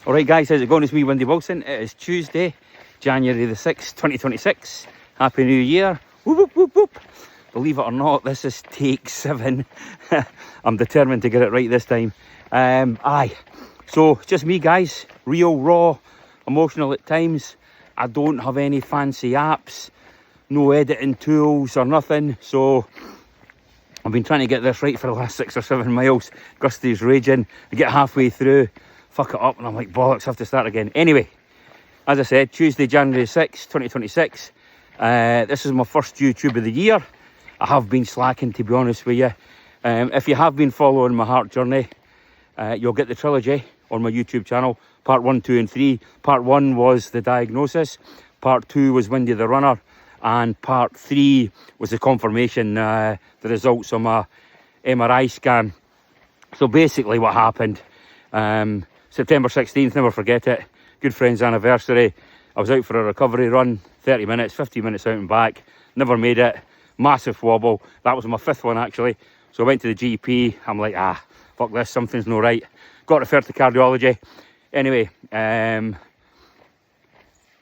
Alright guys, how's it going? It's me, Wendy Wilson. It is Tuesday, January the 6th, 2026. Happy New Year. Whoop, whoop, whoop, whoop. Believe it or not, this is take 7. I'm determined to get it right this time. So just me guys, real, raw, emotional at times. I don't have any fancy apps, no editing tools or nothing. So I've been trying to get this right for the last 6 or 7 miles. Gusty's raging. I get halfway through, fuck it up, and I'm like, bollocks, I have to start again. Anyway, as I said, Tuesday, January 6th, 2026. This is my first YouTube of the year. I have been slacking, to be honest with you. If you have been following my heart journey, you'll get the trilogy on my YouTube channel. Part 1, 2 and 3. Part 1 was the diagnosis. Part 2 was Windy the Runner. And part 3 was the confirmation, the results of my MRI scan. So basically what happened, September 16th, never forget it, good friend's anniversary. I was out for a recovery run, 30 minutes, 50 minutes out and back, never made it, massive wobble. That was my 5th one actually. So I went to the GP, I'm like, fuck this, something's no right. Got referred to cardiology. Anyway, had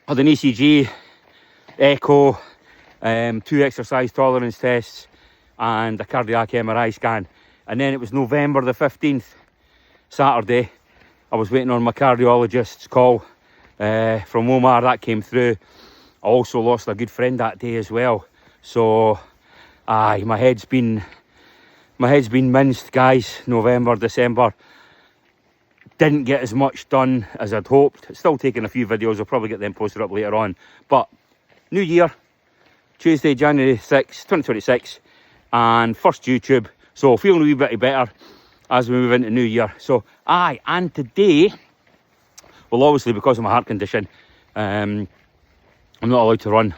an ECG, echo, 2 exercise tolerance tests and a cardiac MRI scan. And then it was November the 15th, Saturday. I was waiting on my cardiologist's call from Omar. That came through. I also lost a good friend that day as well. So my head's been minced, guys. November, December. Didn't get as much done as I'd hoped. Still taking a few videos. I'll probably get them posted up later on. But new year, Tuesday, January 6th, 2026, and first YouTube. So feeling a wee bit better as we move into new year. So and today, well, obviously because of my heart condition, I'm not allowed to run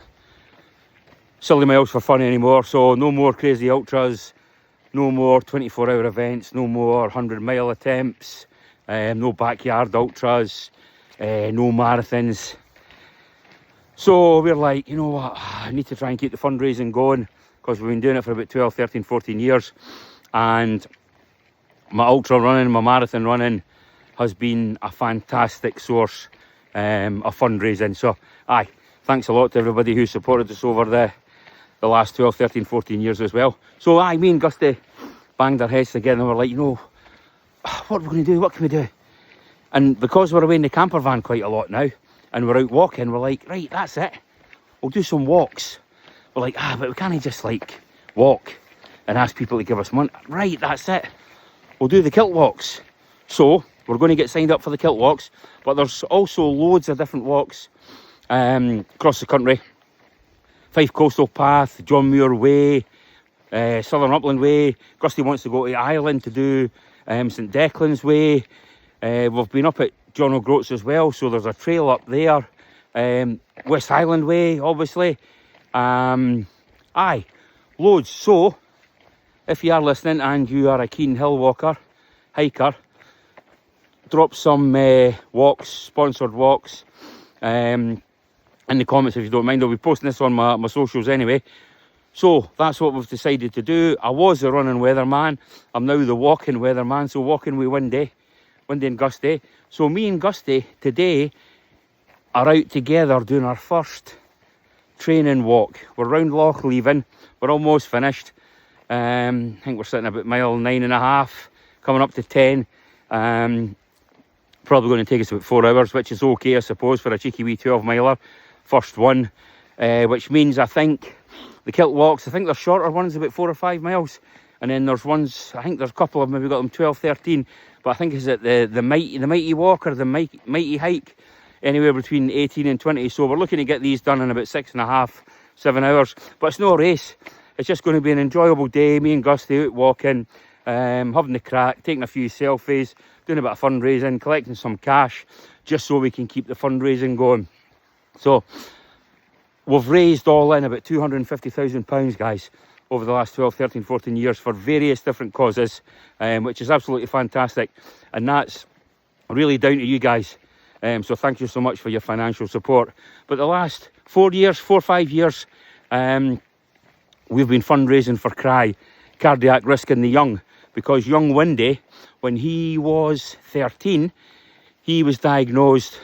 silly miles for fun anymore. So no more crazy ultras, no more 24-hour events, no more 100-mile attempts, no backyard ultras, no marathons. So we're like, you know what, I need to try and keep the fundraising going because we've been doing it for about 12, 13, 14 years. And my ultra running, my marathon running has been a fantastic source of fundraising. So, thanks a lot to everybody who supported us over the last 12, 13, 14 years as well. So, me and Gusty banged our heads together and we're like, you know, what are we going to do? What can we do? And because we're away in the camper van quite a lot now, and we're out walking, we're like, right, that's it. We'll do some walks. We're like, but we can't just like walk and ask people to give us money. Right, that's it. We'll do the Kilt Walks. So we're going to get signed up for the Kilt Walks, but there's also loads of different walks across the country. Fife Coastal Path, John Muir Way, Southern Upland Way. Gusty wants to go to Ireland to do St Declan's Way. We've been up at John O'Groats as well, so there's a trail up there. West Highland Way, obviously. Loads. So, if you are listening and you are a keen hill walker, hiker, drop some walks, sponsored walks, in the comments if you don't mind. I'll be posting this on my socials anyway. So, that's what we've decided to do. I was the running weatherman. I'm now the walking weatherman, so walking with Wendy and Gusty. So me and Gusty today are out together doing our first training walk. We're round Loch Leven. We're almost finished. I think we're sitting about mile 9.5, coming up to 10. Probably going to take us about 4 hours, which is okay, I suppose, for a cheeky wee 12-miler. First one, which means I think the Kilt Walks, I think they're shorter ones, about 4 or 5 miles. And then there's ones, I think there's a couple of them, maybe got them 12, 13. But I think is it the mighty walk or the mighty hike, anywhere between 18 and 20. So we're looking to get these done in about 6.5, 7 hours. But it's no race. It's just going to be an enjoyable day. Me and Gusty out walking, having the crack, taking a few selfies, doing a bit of fundraising, collecting some cash, just so we can keep the fundraising going. So we've raised all in about £250,000, guys, over the last 12, 13, 14 years for various different causes, which is absolutely fantastic. And that's really down to you guys. So thank you so much for your financial support. But the last 4 or 5 years, we've been fundraising for CRY, Cardiac Risk in the Young, because young Windy, when he was 13, he was diagnosed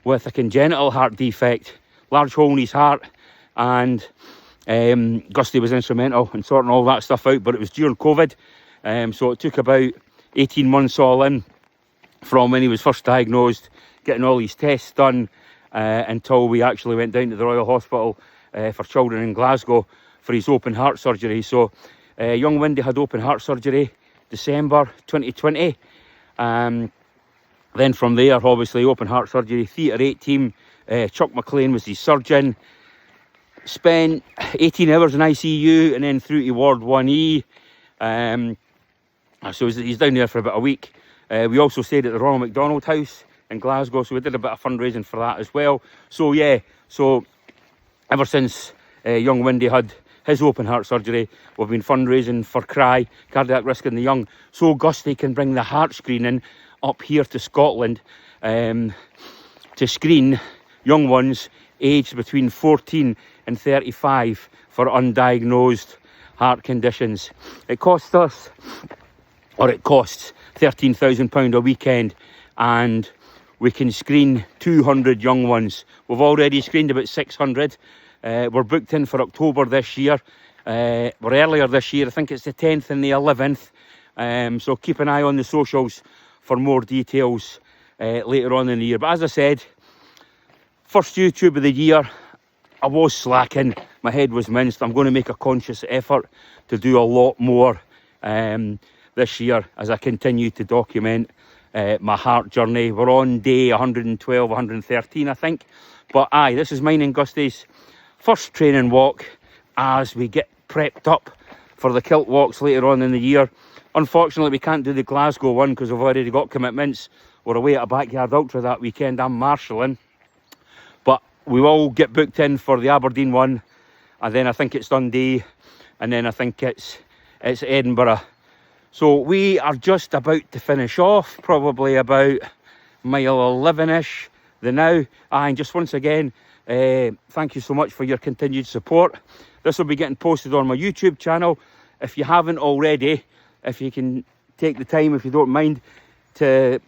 with a congenital heart defect, large hole in his heart, and Gusty was instrumental in sorting all that stuff out, but it was during COVID, so it took about 18 months all in from when he was first diagnosed, getting all his tests done, until we actually went down to the Royal Hospital for Children in Glasgow for his open heart surgery. So young Windy had open heart surgery December 2020. Then from there, obviously, open heart surgery, Theatre 8 team. Chuck McLean was his surgeon. Spent 18 hours in ICU and then through to Ward 1E. So he's down there for about a week. We also stayed at the Ronald McDonald House in Glasgow, so we did a bit of fundraising for that as well. So yeah, so ever since young Windy had his open heart surgery, we've been fundraising for CRY, cardiac risk in the young, so Gusty can bring the heart screening up here to Scotland to screen young ones aged between 14 and 35 for undiagnosed heart conditions. It costs £13,000 a weekend, and we can screen 200 young ones. We've already screened about 600. We're booked in for October this year. We're earlier this year, I think it's the 10th and the 11th. So keep an eye on the socials for more details later on in the year. But as I said, first YouTube of the year, I was slacking, my head was minced. I'm going to make a conscious effort to do a lot more this year as I continue to document my heart journey. We're on day 112, 113 I think. But aye, this is mine and Gusty's first training walk as we get prepped up for the Kilt Walks later on in the year. Unfortunately, we can't do the Glasgow one because we've already got commitments. We're away at a backyard ultra that weekend. I'm marshalling. But we will get booked in for the Aberdeen one. And then I think it's Dundee. And then I think it's Edinburgh. So we are just about to finish off. Probably about mile 11-ish the now. And just once again, thank you so much for your continued support. This will be getting posted on my YouTube channel. If you haven't already, if you can take the time, if you don't mind, to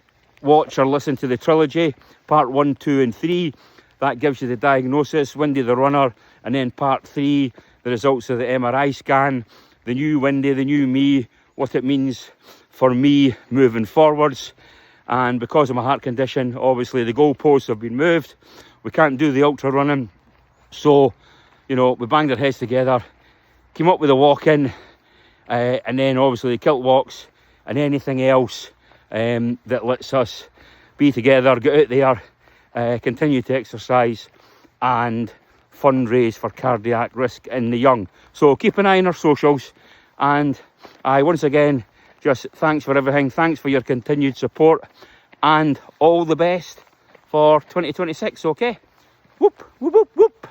watch or listen to the trilogy, part 1, 2 and 3. That gives you the diagnosis, Windy the runner, and then part 3, the results of the MRI scan, the new Windy, the new me, what it means for me moving forwards. And because of my heart condition, obviously the goalposts have been moved. We can't do the ultra running. So, you know, we banged our heads together, came up with a walk-in, and then obviously the Kilt Walks and anything else that lets us be together, get out there, continue to exercise and fundraise for cardiac risk in the young. So keep an eye on our socials, and once again, just thanks for everything, thanks for your continued support, and all the best for 2026, okay? Whoop, whoop, whoop, whoop.